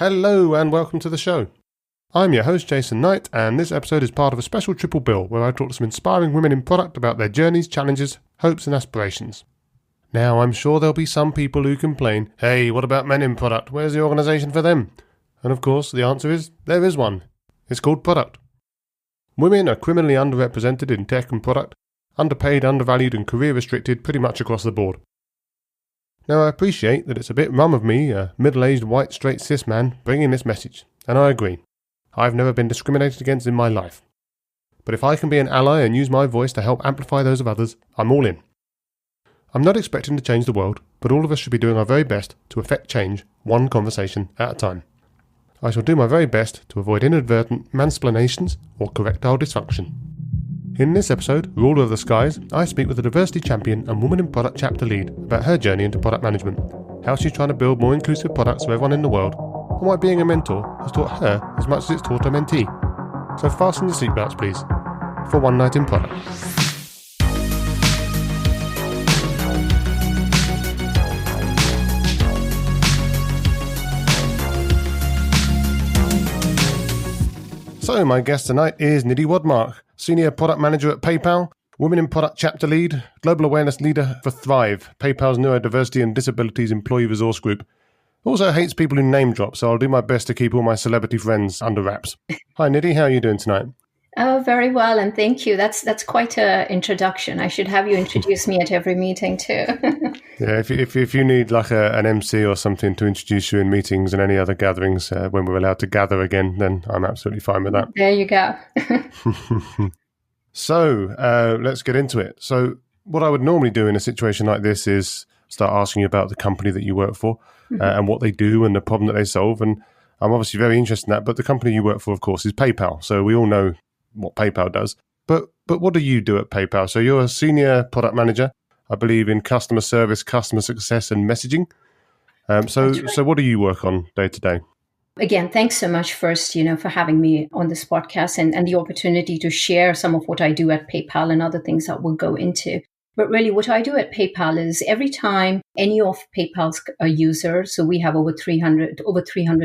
Hello and welcome to the show. I'm your host Jason Knight, and this episode is part of a special triple bill where I talk to some inspiring women in product about their journeys, challenges, hopes and aspirations. Now I'm sure there'll be some people who complain, hey, what about men in product? Where's the organisation for them? And of course the answer is, there is one. It's called product. Women are criminally underrepresented in tech and product, underpaid, undervalued and career restricted pretty much across the board. Now I appreciate that it's a bit rum of me, a middle-aged white straight cis man, bringing this message, and I agree. I've never been discriminated against in my life. But if I can be an ally and use my voice to help amplify those of others, I'm all in. I'm not expecting to change the world, but all of us should be doing our very best to effect change, one conversation at a time. I shall do my very best to avoid inadvertent mansplanations or correctile dysfunction. In this episode, Ruler of the Skies, I speak with a diversity champion and woman in product chapter lead about her journey into product management, how she's trying to build more inclusive products for everyone in the world, and why being a mentor has taught her as much as it's taught a mentee. So fasten your seatbelts please, for one night in product. So my guest tonight is Nidhi Wadmark, Senior Product Manager at PayPal, Women in Product Chapter Lead, Global Awareness Leader for Thrive, PayPal's Neurodiversity and Disabilities Employee Resource Group. Also hates people who name drop, so I'll do my best to keep all my celebrity friends under wraps. Hi Nidhi, how are you doing tonight? Oh, very well, and thank you. That's quite an introduction. I should have you introduce me at every meeting too. Yeah, if you need like an MC or something to introduce you in meetings and any other gatherings when we're allowed to gather again, then I'm absolutely fine with that. There you go. So let's get into it. So what I would normally do in a situation like this is start asking you about the company that you work for and what they do and the problem that they solve. And I'm obviously very interested in that. But the company you work for, of course, is PayPal. So we all know what PayPal does. But what do you do at PayPal? So you're a senior product manager, I believe, in customer service, customer success and messaging. So what do you work on day to day? Again, thanks so much first, for having me on this podcast and the opportunity to share some of what I do at PayPal and other things that we'll go into. But really what I do at PayPal is every time any of PayPal's users, so we have over 300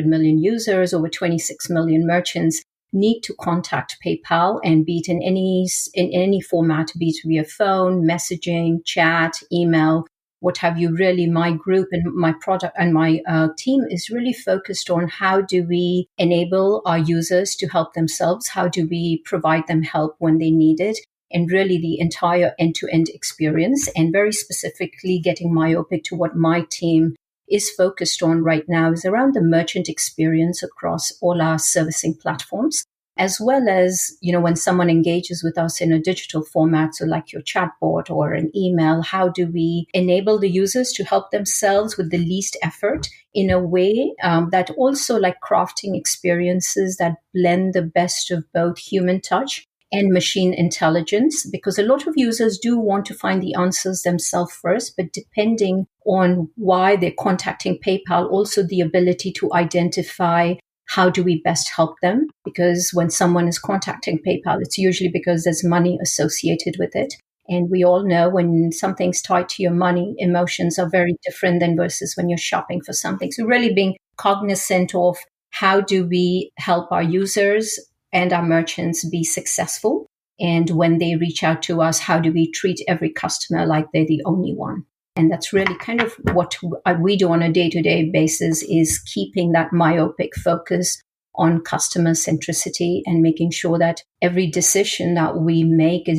million users, over 26 million merchants, need to contact PayPal, and be it in any format, be it via phone, messaging, chat, email, what have you. Really, my group and my product and my team is really focused on how do we enable our users to help themselves, how do we provide them help when they need it, and really the entire end-to-end experience, and very specifically getting myopic to what my team is focused on right now is around the merchant experience across all our servicing platforms, as well as, when someone engages with us in a digital format, so like your chatbot or an email, how do we enable the users to help themselves with the least effort in a way that also like crafting experiences that blend the best of both human touch and machine intelligence, because a lot of users do want to find the answers themselves first, but depending on why they're contacting PayPal, also the ability to identify how do we best help them, because when someone is contacting PayPal, it's usually because there's money associated with it. And we all know when something's tied to your money, emotions are very different than versus when you're shopping for something. So really being cognizant of how do we help our users and our merchants be successful. And when they reach out to us, how do we treat every customer like they're the only one? And that's really kind of what we do on a day-to-day basis, is keeping that myopic focus on customer centricity and making sure that every decision that we make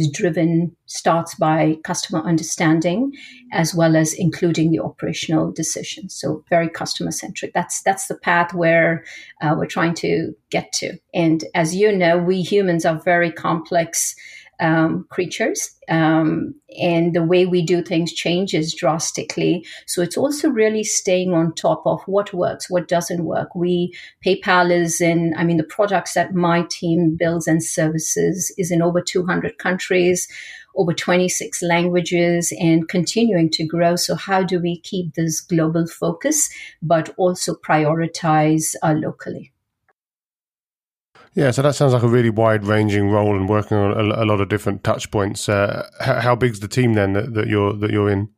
starts by customer understanding, as well as including the operational decisions. So very customer centric. That's the path where we're trying to get to. And as you know, we humans are very complex creatures, and the way we do things changes drastically. So it's also really staying on top of what works, what doesn't work. PayPal is the products that my team builds and services is in over 200 countries, over 26 languages, and continuing to grow. So how do we keep this global focus, but also prioritize locally? Yeah, so that sounds like a really wide-ranging role and working on a lot of different touch points. How big's the team then that you're in?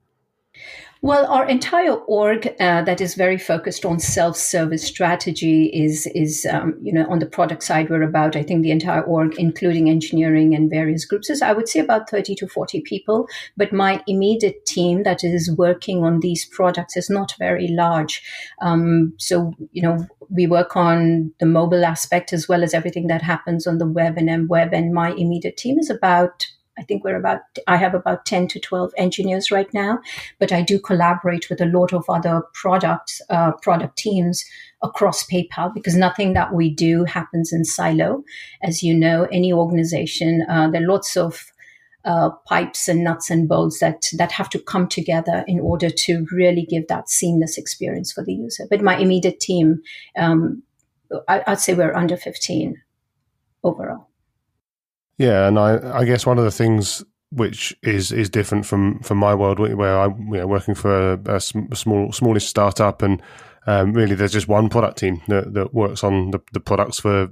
Well, our entire org that is very focused on self-service strategy is on the product side. We're about, I think, the entire org, including engineering and various groups, is I would say about 30 to 40 people. But my immediate team that is working on these products is not very large. We work on the mobile aspect as well as everything that happens on the web and M-Web. And my immediate team is I have about 10 to 12 engineers right now, but I do collaborate with a lot of other product teams across PayPal because nothing that we do happens in silo. As you know, any organization, there are lots of pipes and nuts and bolts that have to come together in order to really give that seamless experience for the user. But my immediate team, I'd say we're under 15 overall. Yeah, and I guess one of the things which is different from my world, where I'm working for a smallish startup, and really there's just one product team that works on the products for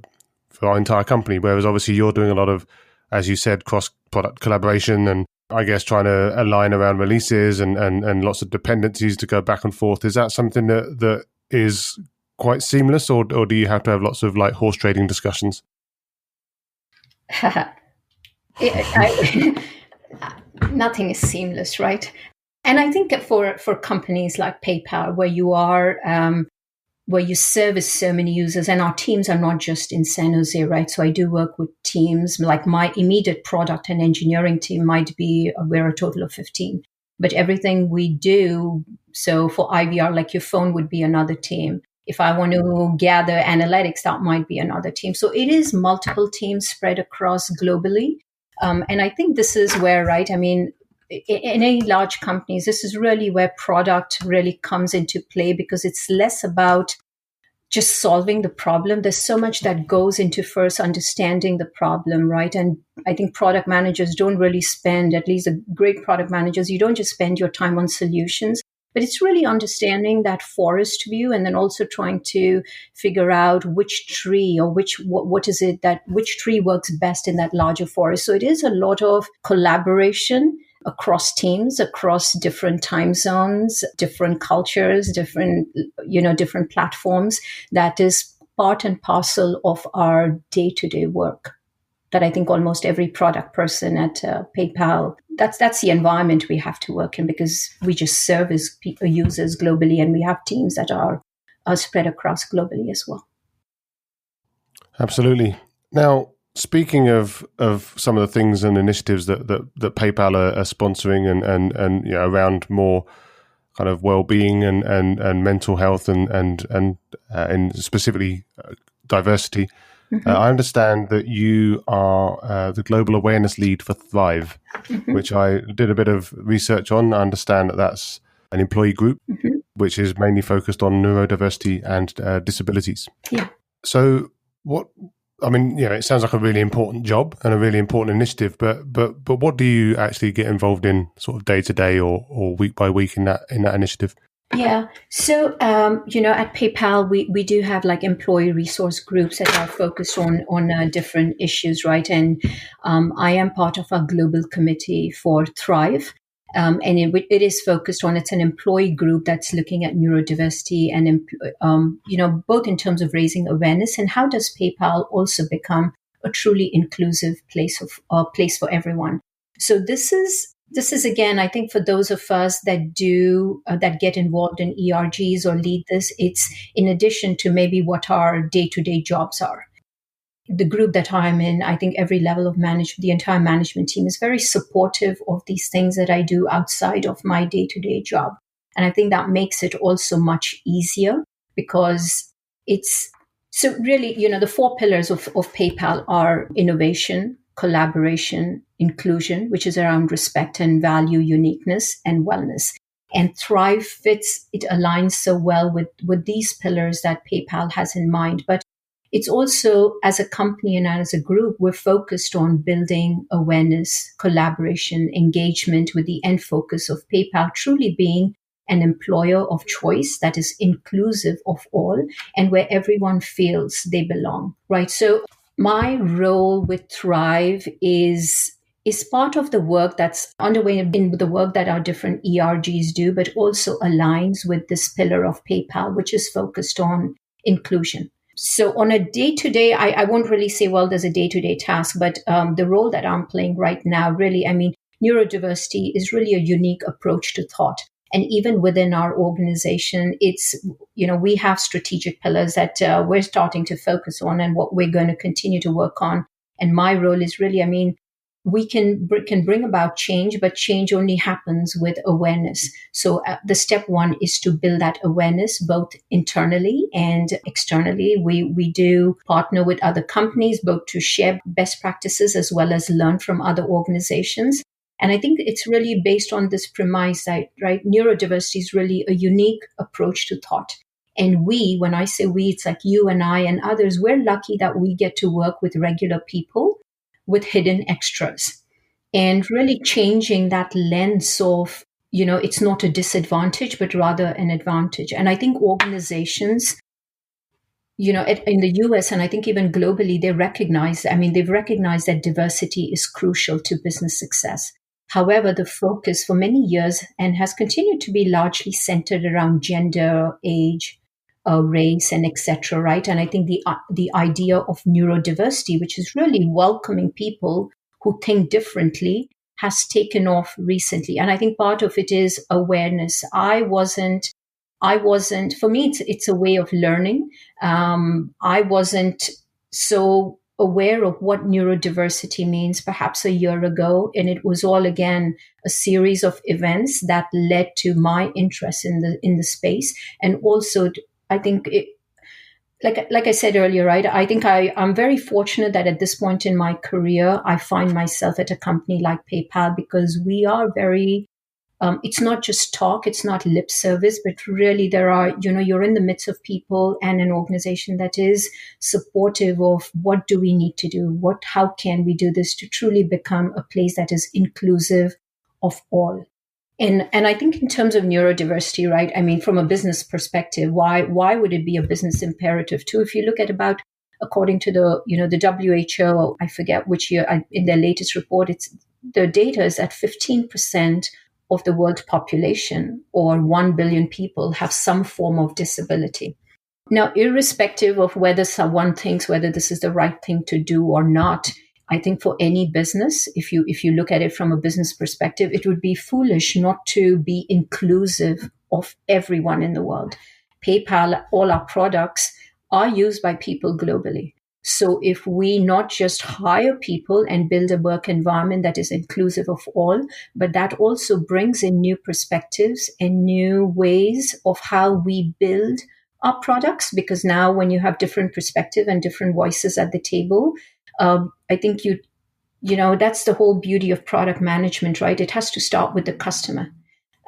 our entire company. Whereas obviously you're doing a lot of, as you said, cross-product collaboration, and I guess trying to align around releases and lots of dependencies to go back and forth. Is that something that is quite seamless, or do you have to have lots of like horse trading discussions? Nothing is seamless, right? And I think that for companies like PayPal, where you service so many users, and our teams are not just in San Jose, right? So I do work with teams like my immediate product and engineering team we're a total of 15. But everything we do, so for IVR, like your phone would be another team. If I want to gather analytics, that might be another team. So it is multiple teams spread across globally. And I think this is where, right, I mean, in any large companies, this is really where product really comes into play because it's less about just solving the problem. There's so much that goes into first understanding the problem, right? And I think product managers don't really spend, at least the great product managers, you don't just spend your time on solutions. But it's really understanding that forest view and then also trying to figure out which tree or which tree works best in that larger forest. So it is a lot of collaboration across teams, across different time zones, different cultures, different platforms. That is part and parcel of our day-to-day work that I think almost every product person at PayPal, that's the environment we have to work in because we just service users globally and we have teams that are spread across globally as well. Absolutely. Now, speaking of some of the things and initiatives that PayPal are sponsoring and around more kind of well-being and mental health and specifically diversity, I understand that you are the global awareness lead for Thrive, which I did a bit of research on. I understand that that's an employee group, which is mainly focused on neurodiversity and disabilities. Yeah. So it sounds like a really important job and a really important initiative, but what do you actually get involved in sort of day to day or week by week in that initiative? Yeah. So, at PayPal, we do have like employee resource groups that are focused on different issues, right? And I am part of a global committee for Thrive. And it is focused on, it's an employee group that's looking at neurodiversity and, both in terms of raising awareness and how does PayPal also become a truly inclusive place for everyone. So this is again, I think for those of us that get involved in ERGs or lead this, it's in addition to maybe what our day-to-day jobs are. The group that I'm in, I think every level of management, the entire management team is very supportive of these things that I do outside of my day-to-day job. And I think that makes it also much easier because it's so really, the 4 pillars of PayPal are innovation, collaboration, inclusion, which is around respect and value, uniqueness, and wellness. And Thrive it aligns so well with these pillars that PayPal has in mind. But it's also, as a company and as a group, we're focused on building awareness, collaboration, engagement with the end focus of PayPal truly being an employer of choice that is inclusive of all and where everyone feels they belong, right? So my role with Thrive is is part of the work that's underway in the work that our different ERGs do, but also aligns with this pillar of PayPal, which is focused on inclusion. So on a day-to-day, I won't really say, well, there's a day-to-day task, but the role that I'm playing right now, really, I mean, neurodiversity is really a unique approach to thought. And even within our organization, it's, we have strategic pillars that we're starting to focus on and what we're going to continue to work on. And my role is really, I mean, we can bring about change, but change only happens with awareness. So the step one is to build that awareness, both internally and externally. We do partner with other companies, both to share best practices as well as learn from other organizations. And I think it's really based on this premise that, right, neurodiversity is really a unique approach to thought. And when I say we, it's like you and I and others, we're lucky that we get to work with regular people with hidden extras and really changing that lens of, it's not a disadvantage, but rather an advantage. And I think organizations, in the US and I think even globally, they've recognized that diversity is crucial to business success. However, the focus for many years and has continued to be largely centered around gender, age, race, and etc. Right, and I think the idea of neurodiversity, which is really welcoming people who think differently, has taken off recently. And I think part of it is awareness. I wasn't. For me, it's a way of learning. I wasn't so aware of what neurodiversity means perhaps a year ago. And it was all, again, a series of events that led to my interest in the space. And also, I think, like I said earlier, right, I think I'm very fortunate that at this point in my career, I find myself at a company like PayPal because we are very, it's not just talk, it's not lip service, but really there are, you're in the midst of people and an organization that is supportive of what do we need to do? How can we do this to truly become a place that is inclusive of all? And I think in terms of neurodiversity, right, I mean, from a business perspective, why would it be a business imperative too? If you look at according to the WHO, I forget which year, in their latest report, the data is that 15% of the world population, or 1 billion people, have some form of disability. Now, irrespective of whether someone thinks whether this is the right thing to do or not, I think for any business, if you look at it from a business perspective, it would be foolish not to be inclusive of everyone in the world. PayPal, all our products are used by people globally. So if we not just hire people and build a work environment that is inclusive of all, but that also brings in new perspectives and new ways of how we build our products, because now when you have different perspective and different voices at the table, I think that's the whole beauty of product management, right? It has to start with the customer.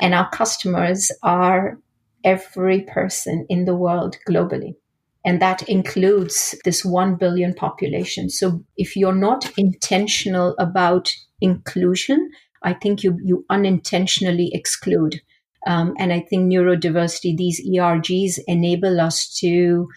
And our customers are every person in the world globally. And that includes this 1 billion population. So if you're not intentional about inclusion, I think you unintentionally exclude. And I think neurodiversity, these ERGs enable us to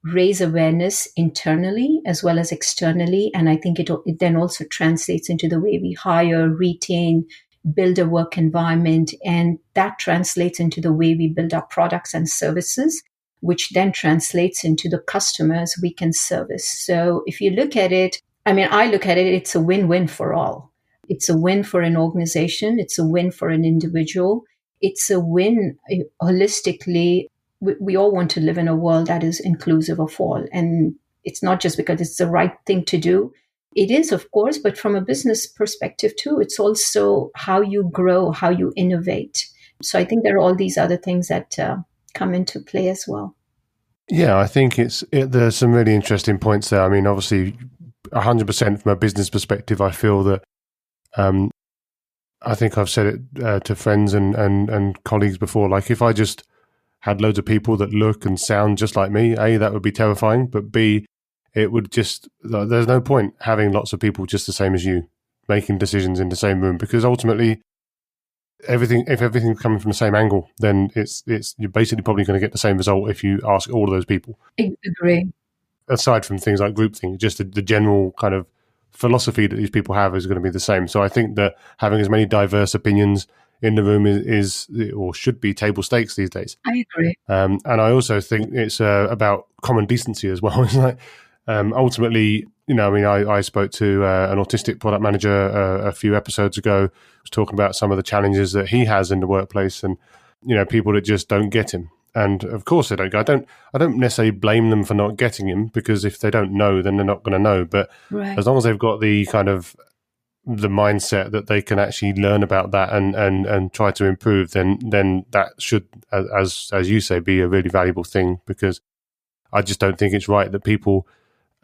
raise awareness internally as well as externally. And I think it then also translates into the way we hire, retain, build a work environment. And that translates into the way we build our products and services, which then translates into the customers we can service. So if you look at it, I look at it, it's a win-win for all. It's a win for an organization. It's a win for an individual. It's a win holistically. We all want to live in a world that is inclusive of all. And it's not just because it's the right thing to do. It is, of course, but from a business perspective too, it's also how you grow, how you innovate. So I think there are all these other things that come into play as well. Yeah, I think there's some really interesting points there. I mean, obviously, 100% from a business perspective, I feel that I think I've said it to friends and colleagues before, like if I just had loads of people that look and sound just like me, A, that would be terrifying, but B, it would just, there's no point having lots of people just the same as you making decisions in the same room, because ultimately if everything's coming from the same angle, then you're basically probably going to get the same result if you ask all of those people. I agree. Aside from things like groupthink, just the general kind of philosophy that these people have is going to be the same. So I think that having as many diverse opinions in the room is or should be table stakes these days. I agree. And I also think it's about common decency as well. It's like ultimately, I spoke to an autistic product manager a few episodes ago. Was talking about some of the challenges that he has in the workplace, and people that just don't get him. And of course they don't. I don't necessarily blame them for not getting him, because if they don't know, then they're not going to know. But as long as they've got the kind of the mindset that they can actually learn about that and try to improve, then that should, as you say, be a really valuable thing. Because I just don't think it's right that people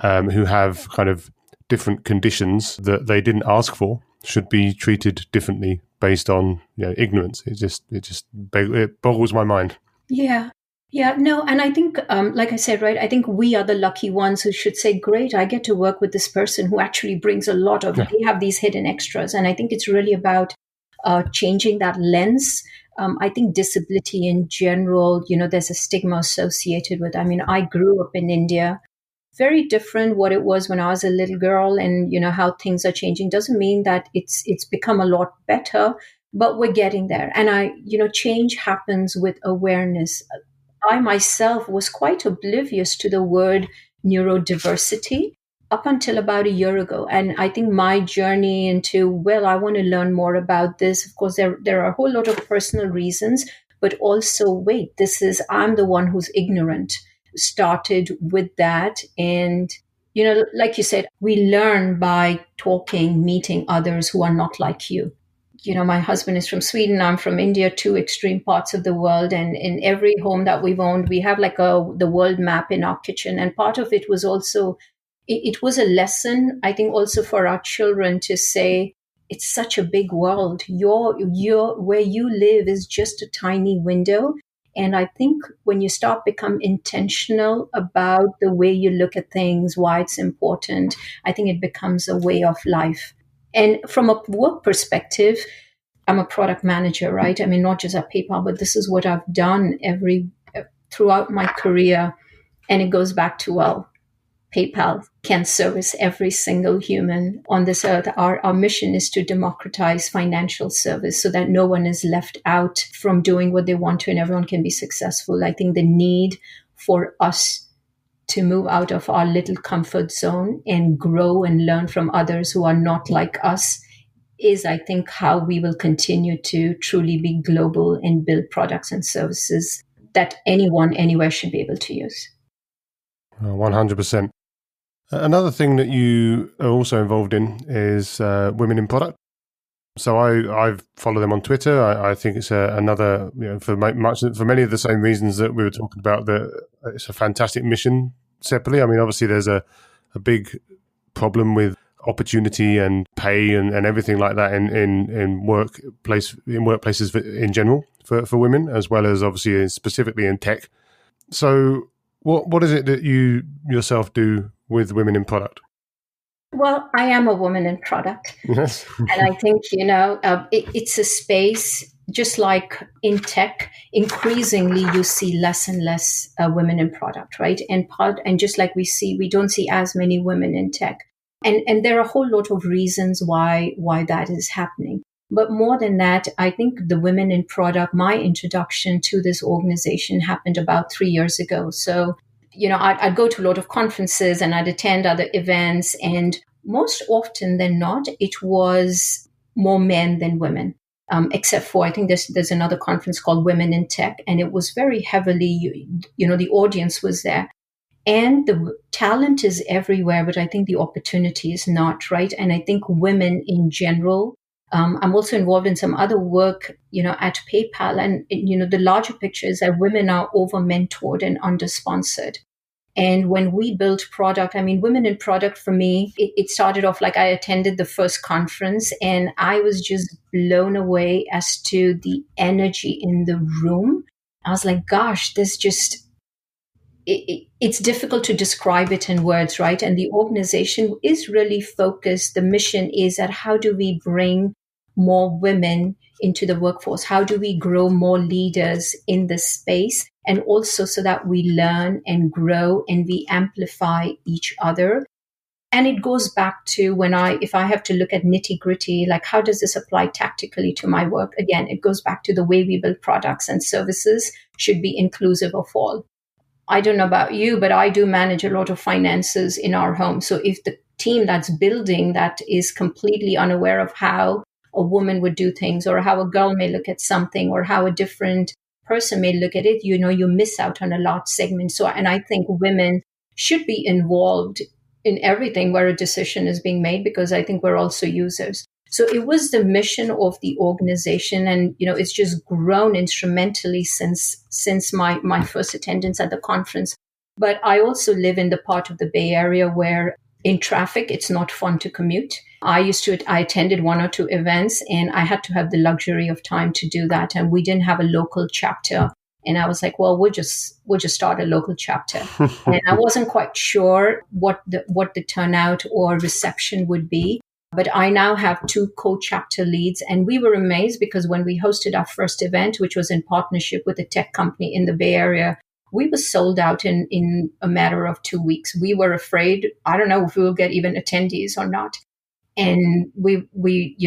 who have kind of different conditions that they didn't ask for should be treated differently based on ignorance. It boggles my mind. Yeah. No, and I think, like I said, right, I think we are the lucky ones who should say, great, I get to work with this person who actually brings a lot of, they have these hidden extras. And I think it's really about changing that lens. I think disability in general, there's a stigma associated with, I grew up in India, very different what it was when I was a little girl, and, how things are changing doesn't mean that it's become a lot better, but we're getting there. And change happens with awareness. I myself was quite oblivious to the word neurodiversity up until about a year ago. And I think my journey into, I want to learn more about this. Of course, there are a whole lot of personal reasons, but also, I'm the one who's ignorant, started with that. And, like you said, we learn by talking, meeting others who are not like you. My husband is from Sweden, I'm from India, two extreme parts of the world. And in every home that we've owned, we have like the world map in our kitchen. And part of it was also, it was a lesson, I think, also for our children to say, it's such a big world. Where you live is just a tiny window. And I think when you start become intentional about the way you look at things, why it's important, I think it becomes a way of life. And from a work perspective, I'm a product manager, right? Not just at PayPal, but this is what I've done throughout my career. And it goes back to, PayPal can service every single human on this earth. Our mission is to democratize financial service so that no one is left out from doing what they want to and everyone can be successful. I think the need for us to move out of our little comfort zone and grow and learn from others who are not like us is, I think, how we will continue to truly be global and build products and services that anyone, anywhere should be able to use. 100%. Another thing that you are also involved in is women in product. So I follow them on Twitter. I think it's another, for many of the same reasons that we were talking about, that it's a fantastic mission separately. Obviously there's a big problem with opportunity and pay and everything like that in workplaces in general for women, as well as obviously specifically in tech. So what is it that you yourself do with women in product? Well, I am a woman in product. Yes. And I think, it's a space, just like in tech, increasingly you see less and less women in product, right? And just like we don't see as many women in tech. And there are a whole lot of reasons why that is happening. But more than that, I think the women in product, my introduction to this organization happened about 3 years ago. So I'd go to a lot of conferences and I'd attend other events, and most often than not, it was more men than women, except for, I think there's another conference called Women in Tech, and it was very heavily, the audience was there. And the talent is everywhere, but I think the opportunity is not, right? And I think women in general, I'm also involved in some other work, at PayPal. And, the larger picture is that women are over-mentored and under-sponsored. And when we built product, women in product for me, it started off like I attended the first conference and I was just blown away as to the energy in the room. I was like, gosh, it's difficult to describe it in words, right? And the organization is really focused. The mission is that how do we bring more women into the workforce? How do we grow more leaders in this space? And also so that we learn and grow and we amplify each other. And it goes back to if I have to look at nitty gritty, like how does this apply tactically to my work? Again, it goes back to the way we build products and services should be inclusive of all. I don't know about you, but I do manage a lot of finances in our home. So if the team that's building that is completely unaware of how a woman would do things, or how a girl may look at something, or how a different person may look at it, you miss out on a large segment. And I think women should be involved in everything where a decision is being made, because I think we're also users. So it was the mission of the organization, and it's just grown instrumentally since my first attendance at the conference. But I also live in the part of the Bay Area where in traffic, it's not fun to commute. I attended one or two events, and I had to have the luxury of time to do that. And we didn't have a local chapter. And I was like, well, we'll just start a local chapter. And I wasn't quite sure what the turnout or reception would be. But I now have 2 co-chapter leads. And we were amazed because when we hosted our first event, which was in partnership with a tech company in the Bay Area, we were sold out in a matter of 2 weeks. We were afraid, I don't know if we will get even attendees or not. And we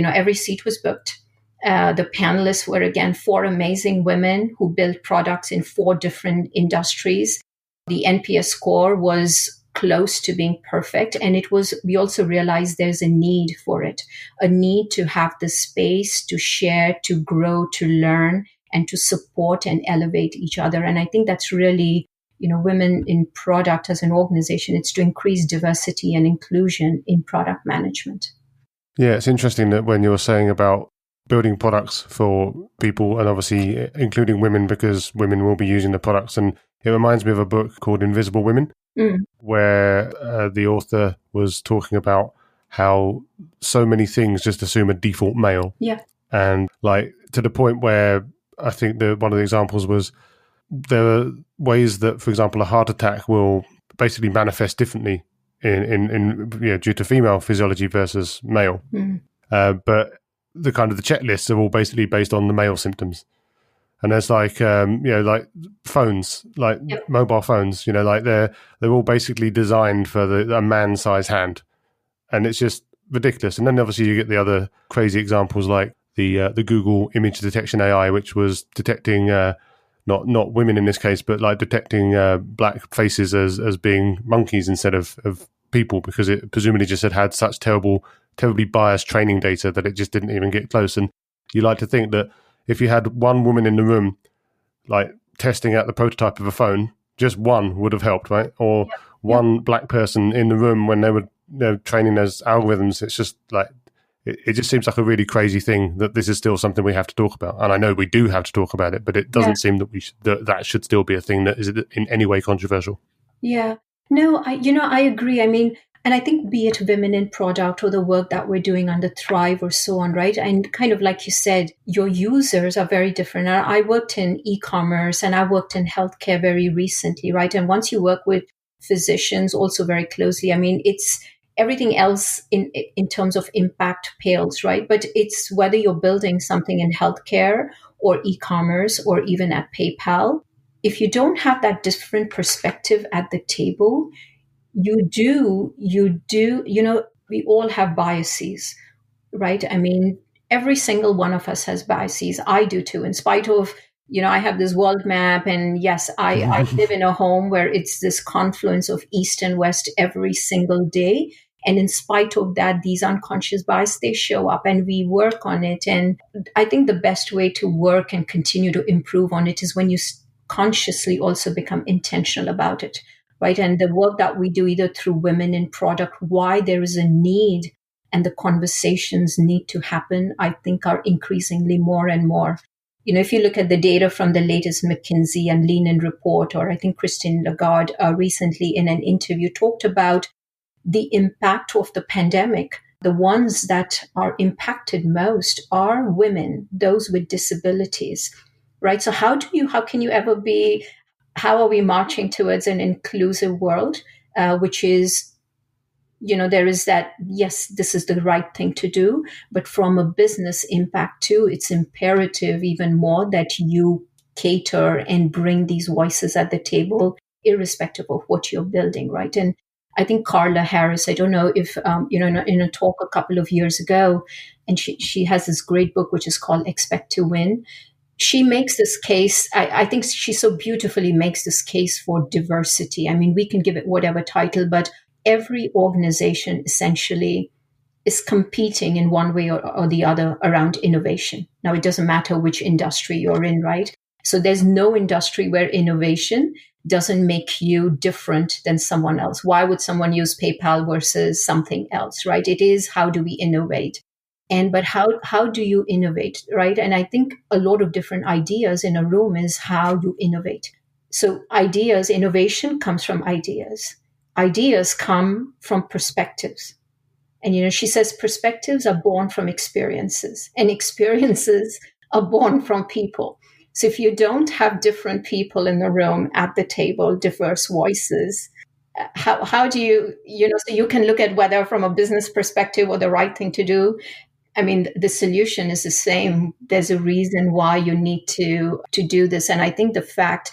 every seat was booked. The panelists were, again, 4 amazing women who built products in 4 different industries. The NPS score was close to being perfect. And we also realized there's a need for it, a need to have the space to share, to grow, to learn, and to support and elevate each other. And I think that's really, women in product as an organization. It's to increase diversity and inclusion in product management. Yeah, it's interesting that when you're saying about building products for people, and obviously including women, because women will be using the products. And it reminds me of a book called Invisible Women, where the author was talking about how so many things just assume a default male. Yeah. And like to the point where I think one of the examples was there are ways that, for example, a heart attack will basically manifest differently in due to female physiology versus male. But the kind of the checklists are all basically based on the male symptoms. And there's like like phones, like mobile phones, like they're all basically designed for a man-sized hand, and it's just ridiculous. And then obviously you get the other crazy examples like the Google image detection AI, which was detecting not women in this case, but like detecting black faces as being monkeys instead of people, because it presumably just had such terribly biased training data that it just didn't even get close. And you like to think that if you had one woman in the room, like testing out the prototype of a phone, just one would have helped, right? Or one black person in the room when they were training those algorithms. It's just like, it just seems like a really crazy thing that this is still something we have to talk about. And I know we do have to talk about it, but it doesn't seem that that should still be a thing that is in any way controversial. Yeah. No, I agree. I mean, and I think be it women in product or the work that we're doing under Thrive or so on, right? And kind of like you said, your users are very different. I worked in e-commerce and I worked in healthcare very recently, right? And once you work with physicians also very closely, I mean, it's everything else in terms of impact pales, right? But it's whether you're building something in healthcare or e-commerce or even at PayPal, if you don't have that different perspective at the table, we all have biases, right? I mean, every single one of us has biases. I do too, in spite of, I have this world map, and yes, I live in a home where it's this confluence of East and West every single day. And in spite of that, these unconscious biases, they show up and we work on it. And I think the best way to work and continue to improve on it is when you consciously also become intentional about it, right? And the work that we do either through women in product, why there is a need and the conversations need to happen, I think are increasingly more and more. If you look at the data from the latest McKinsey and Lean In report, or I think Christine Lagarde recently in an interview talked about the impact of the pandemic. The ones that are impacted most are women, those with disabilities, right? So how are we marching towards an inclusive world, which is, there is that, yes, this is the right thing to do, but from a business impact too, it's imperative even more that you cater and bring these voices at the table, irrespective of what you're building, right? And I think Carla Harris, I don't know if, in a talk a couple of years ago, and she has this great book, which is called Expect to Win. She makes this case. I think she so beautifully makes this case for diversity. I mean, we can give it whatever title, but every organization essentially is competing in one way or the other around innovation. Now, it doesn't matter which industry you're in, right? So there's no industry where innovation doesn't make you different than someone else. Why would someone use PayPal versus something else, right? It is, how do we innovate? But how do you innovate, right? And I think a lot of different ideas in a room is how you innovate. So innovation comes from ideas. Ideas come from perspectives. And, she says perspectives are born from experiences, and experiences are born from people. So if you don't have different people in the room at the table, diverse voices, how do you, so you can look at whether from a business perspective or the right thing to do. I mean, the solution is the same. There's a reason why you need to do this. And I think the fact,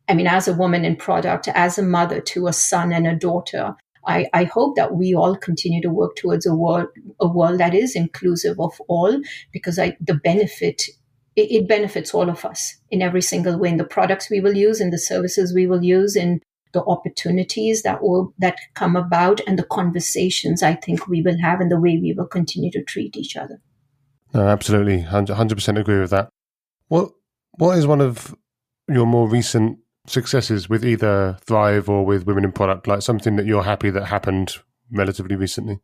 as a woman in product, as a mother to a son and a daughter, I hope that we all continue to work towards a world that is inclusive of all, because the benefit, it benefits all of us in every single way, in the products we will use, in the services we will use, in the opportunities that come about, and the conversations I think we will have, and the way we will continue to treat each other. No, absolutely. 100% agree with that. What is one of your more recent successes with either Thrive or with Women in Product, like something that you're happy that happened relatively recently?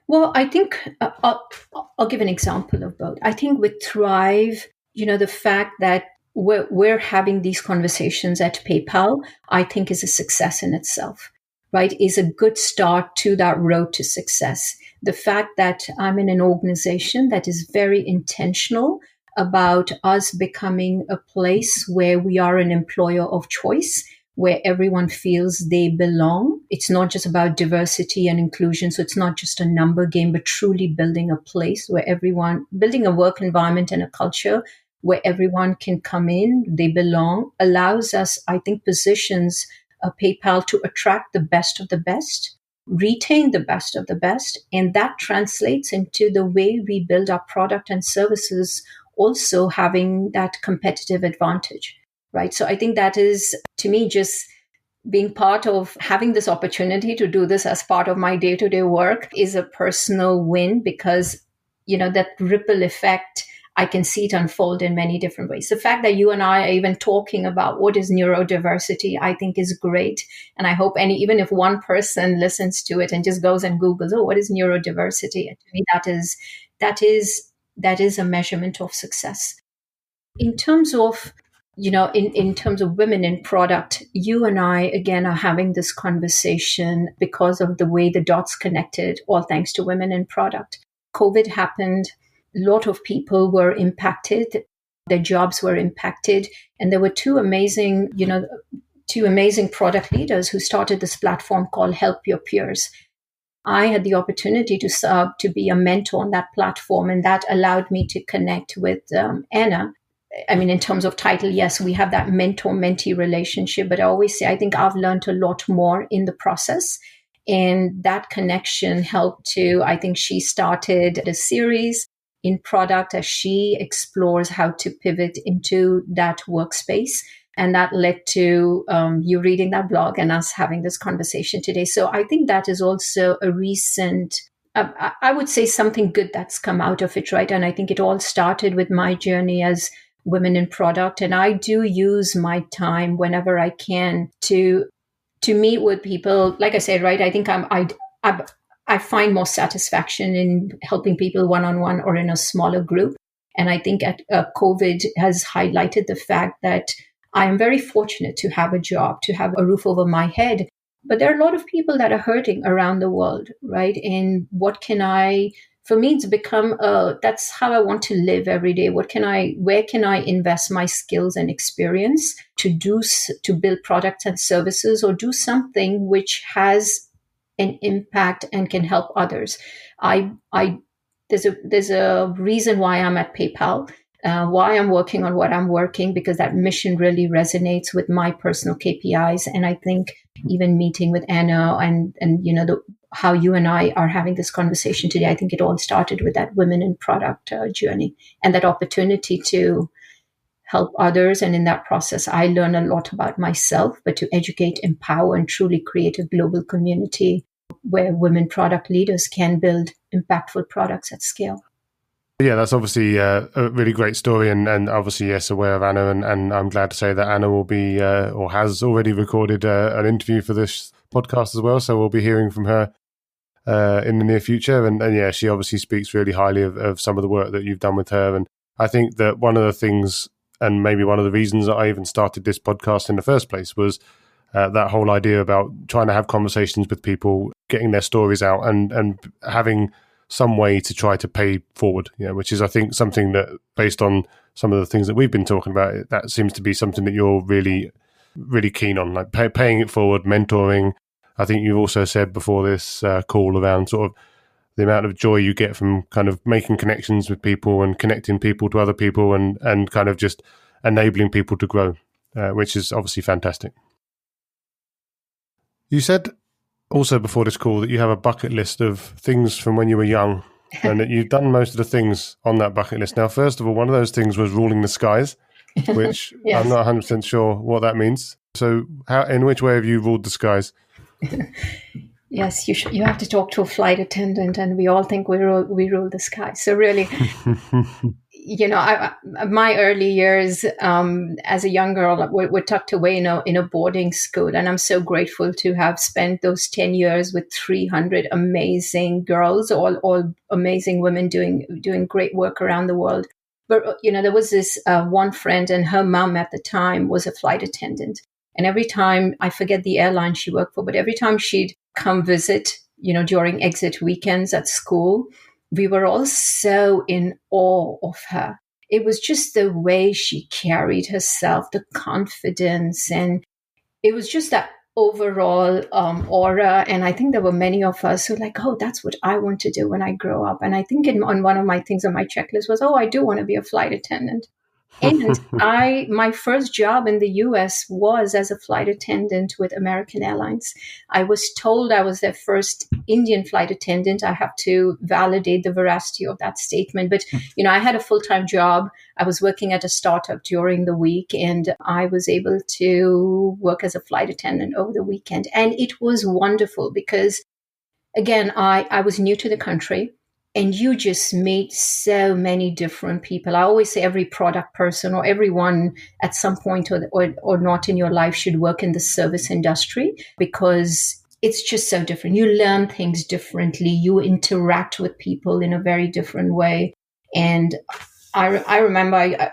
Well, I think I'll give an example of both. I think with Thrive, the fact that we're having these conversations at PayPal, I think is a success in itself, right? Is a good start to that road to success. The fact that I'm in an organization that is very intentional about us becoming a place where we are an employer of choice, where everyone feels they belong. It's not just about diversity and inclusion. So it's not just a number game, but truly building a place where building a work environment and a culture where everyone can come in, they belong, allows us, I think, positions PayPal to attract the best of the best, retain the best of the best. And that translates into the way we build our product and services, also having that competitive advantage, right? So I think that is, to me, just being part of having this opportunity to do this as part of my day-to-day work is a personal win, because, that ripple effect, I can see it unfold in many different ways. The fact that you and I are even talking about what is neurodiversity, I think is great. And I hope even if one person listens to it and just goes and Googles, what is neurodiversity? And to me, that is a measurement of success. In terms of, in terms of women in product, you and I, again, are having this conversation because of the way the dots connected, all thanks to women in product. COVID happened. A lot of people were impacted. Their jobs were impacted. And there were two amazing product leaders who started this platform called Help Your Peers. I had the opportunity to be a mentor on that platform, and that allowed me to connect with Anna. In terms of title, yes, we have that mentor-mentee relationship, but I always say I think I've learned a lot more in the process. And that connection helped I think she started a series in product as she explores how to pivot into that workspace. And that led to you reading that blog and us having this conversation today. So I think that is also a recent, I would say, something good that's come out of it, right? And I think it all started with my journey as women in product. And I do use my time whenever I can to meet with people. Like I said, right, I think I find more satisfaction in helping people one-on-one or in a smaller group. And I think COVID has highlighted the fact that I am very fortunate to have a job, to have a roof over my head. But there are a lot of people that are hurting around the world, right? And for me, it's become, that's how I want to live every day. Where can I invest my skills and experience to build products and services, or do something which has an impact and can help others? There's a reason why I'm at PayPal. why I'm working on what I'm working, because that mission really resonates with my personal KPIs. And I think even meeting with Anna and how you and I are having this conversation today, I think it all started with that women in product journey and that opportunity to help others. And in that process, I learn a lot about myself, but to educate, empower, and truly create a global community where women product leaders can build impactful products at scale. Yeah, that's obviously a really great story, and obviously, yes, aware of Anna, and I'm glad to say that Anna will be, or has already recorded an interview for this podcast as well, so we'll be hearing from her in the near future, and yeah, she obviously speaks really highly of some of the work that you've done with her, and I think that one of the things, and maybe one of the reasons that I even started this podcast in the first place was that whole idea about trying to have conversations with people, getting their stories out, and having some way to try to pay forward, which is, I think, something that, based on some of the things that we've been talking about, that seems to be something that you're really, really keen on, like paying it forward, mentoring. I think you've also said before this call around sort of the amount of joy you get from kind of making connections with people and connecting people to other people and kind of just enabling people to grow, which is obviously fantastic. You said also before this call that you have a bucket list of things from when you were young and that you've done most of the things on that bucket list. Now, first of all, one of those things was ruling the skies, which yes. I'm not 100% sure what that means. So in which way have you ruled the skies? Yes, you have to talk to a flight attendant, and we all think we rule the sky. So really, my early years as a young girl were tucked away in a boarding school, and I'm so grateful to have spent those 10 years with 300 amazing girls, all amazing women doing great work around the world. But there was this one friend, and her mom at the time was a flight attendant, and every time, I forget the airline she worked for, but every time she'd come visit, during exit weekends at school, we were all so in awe of her. It was just the way she carried herself, the confidence, and it was just that overall aura. And I think there were many of us who were like, oh, that's what I want to do when I grow up. And I think on one of my things on my checklist was, I do want to be a flight attendant. And my first job in the US was as a flight attendant with American Airlines. I was told I was their first Indian flight attendant. I have to validate the veracity of that statement. But, I had a full-time job. I was working at a startup during the week, and I was able to work as a flight attendant over the weekend. And it was wonderful because, again, I was new to the country. And you just meet so many different people. I always say every product person or everyone at some point or not in your life should work in the service industry, because it's just so different. You learn things differently. You interact with people in a very different way. And I remember,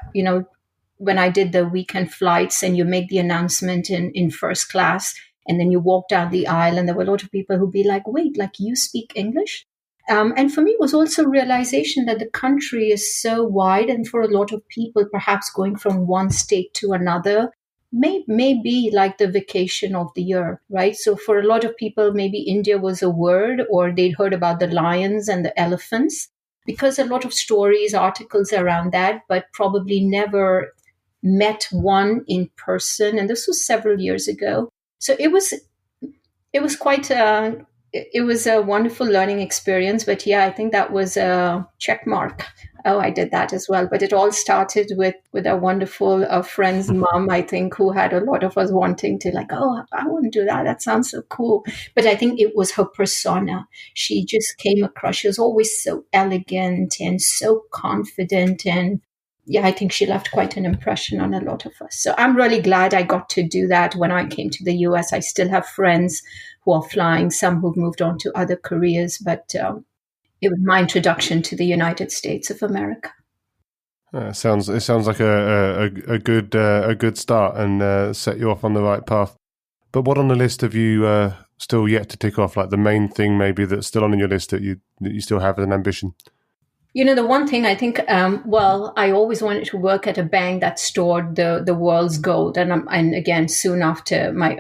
when I did the weekend flights and you make the announcement in first class, and then you walk down the aisle and there were a lot of people who'd be like, wait, like you speak English? And for me, it was also realization that the country is so wide, and for a lot of people, perhaps going from one state to another may be like the vacation of the year, right? So for a lot of people, maybe India was a word, or they'd heard about the lions and the elephants, because a lot of stories, articles around that, but probably never met one in person. And this was several years ago. So it was quite it was a wonderful learning experience. But yeah, I think that was a check mark. Oh, I did that as well. But it all started with a wonderful friend's mom, I think, who had a lot of us wanting to like, oh, I want to do that. That sounds so cool. But I think it was her persona. She just came across. She was always so elegant and so confident. And yeah, I think she left quite an impression on a lot of us. So I'm really glad I got to do that when I came to the US. I still have friends who are flying, some who've moved on to other careers, but it was my introduction to the United States of America. It sounds like a good start and set you off on the right path. But what on the list have you still yet to tick off? Like the main thing maybe that's still on your list that you still have as an ambition? The one thing I think, I always wanted to work at a bank that stored the world's gold. And again, soon after my,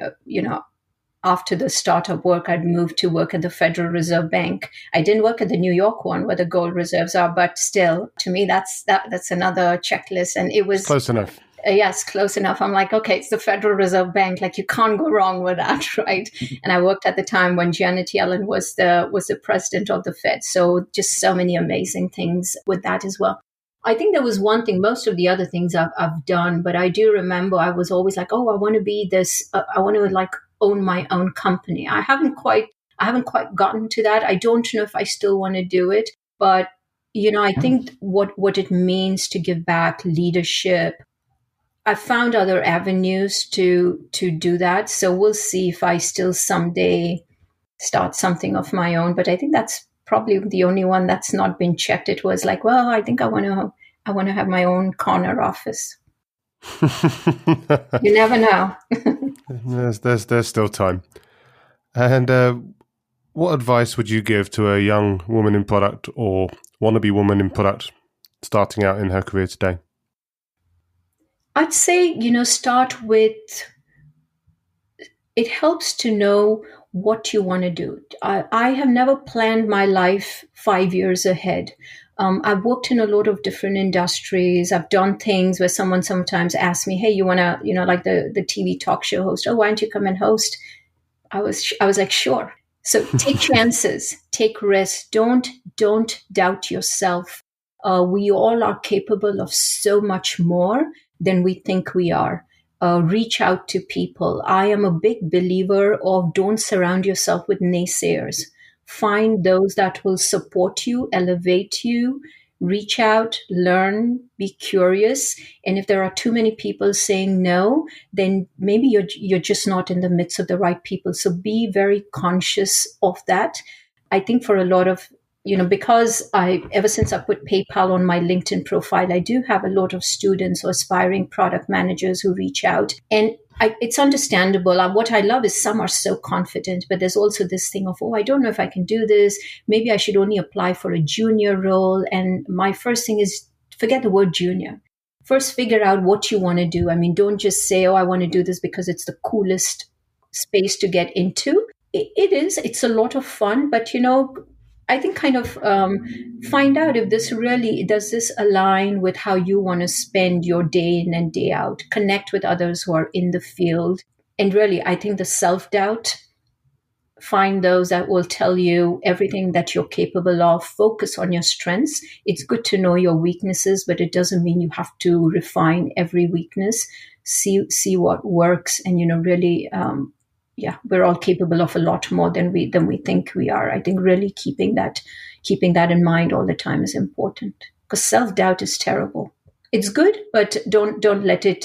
after the startup work, I'd moved to work at the Federal Reserve Bank. I didn't work at the New York one where the gold reserves are, but still, to me, that's another checklist. And it was close enough. Yes, close enough. I'm like, okay, it's the Federal Reserve Bank. Like, you can't go wrong with that, right? And I worked at the time when Janet Yellen was the president of the Fed. So just so many amazing things with that as well. I think there was one thing, most of the other things I've done, but I do remember I was always like, oh, I want to be this, I want to like own my own company. I haven't quite gotten to that. I don't know if I still want to do it, but I think what it means to give back, leadership, I found other avenues to do that. So we'll see if I still someday start something of my own. But I think that's probably the only one that's not been checked. It was like, well, I think I want to have my own corner office. You never know. There's still time. And what advice would you give to a young woman in product or wannabe woman in product starting out in her career today? I'd say, start with, it helps to know what you want to do. I have never planned my life 5 years ahead. I've worked in a lot of different industries. I've done things where someone sometimes asks me, hey, you want to, like the TV talk show host, oh, why don't you come and host? I was like, sure. So take chances, take risks. Don't doubt yourself. We all are capable of so much more than we think we are. Reach out to people. I am a big believer of don't surround yourself with naysayers. Find those that will support you, elevate you. Reach out, learn, be curious. And if there are too many people saying no, then maybe you're just not in the midst of the right people. So be very conscious of that. I think for a lot of because ever since I put PayPal on my LinkedIn profile, I do have a lot of students or aspiring product managers who reach out. And it's understandable. What I love is some are so confident, but there's also this thing of, oh, I don't know if I can do this. Maybe I should only apply for a junior role. And my first thing is forget the word junior. First, figure out what you want to do. I mean, don't just say, oh, I want to do this because it's the coolest space to get into. It's a lot of fun, but I think kind of find out if does this align with how you want to spend your day in and day out, connect with others who are in the field. And really, I think the self-doubt, find those that will tell you everything that you're capable of, focus on your strengths. It's good to know your weaknesses, but it doesn't mean you have to refine every weakness. See what works and, really, we're all capable of a lot more than we think we are. I think really keeping that in mind all the time is important, because self-doubt is terrible. It's good, but don't let it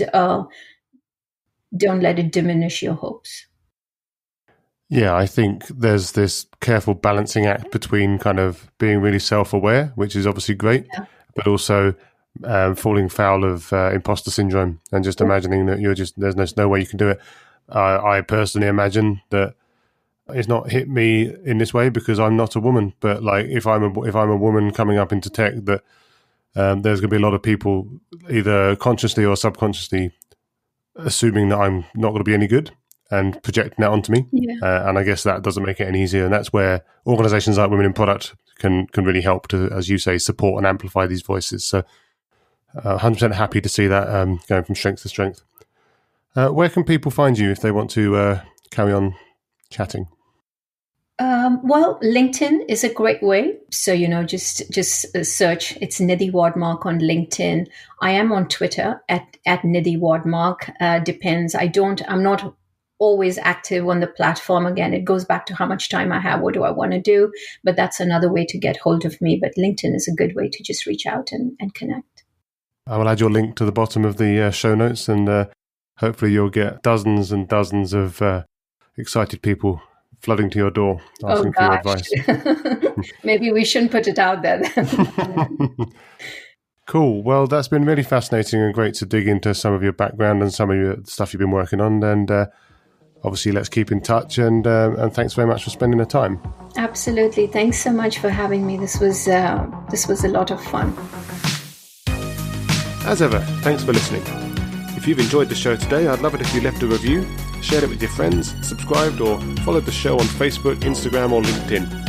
diminish your hopes. Yeah, I think there's this careful balancing act between kind of being really self-aware, which is obviously great, but also falling foul of imposter syndrome and just imagining that there's no way you can do it. I personally imagine that it's not hit me in this way because I'm not a woman, but like if I'm a woman coming up into tech, that there's going to be a lot of people either consciously or subconsciously assuming that I'm not going to be any good and projecting that onto me. Yeah. And I guess that doesn't make it any easier. And that's where organizations like Women in Product can really help to, as you say, support and amplify these voices. So 100% happy to see that going from strength to strength. Where can people find you if they want to carry on chatting? Well, LinkedIn is a great way. So, just search. It's Nidhi Wadmark on LinkedIn. I am on Twitter at Nidhi Wadmark. Depends. I'm not always active on the platform. Again, it goes back to how much time I have. What do I want to do? But that's another way to get hold of me. But LinkedIn is a good way to just reach out and connect. I will add your link to the bottom of the show notes, and hopefully you'll get dozens and dozens of excited people flooding to your door asking for your advice. Maybe we shouldn't put it out there then. Cool. Well, that's been really fascinating and great to dig into some of your background and some of your stuff you've been working on. And obviously, let's keep in touch. And thanks very much for spending the time. Absolutely. Thanks so much for having me. This was a lot of fun. As ever, thanks for listening. If you've enjoyed the show today, I'd love it if you left a review, shared it with your friends, subscribed or followed the show on Facebook, Instagram or LinkedIn.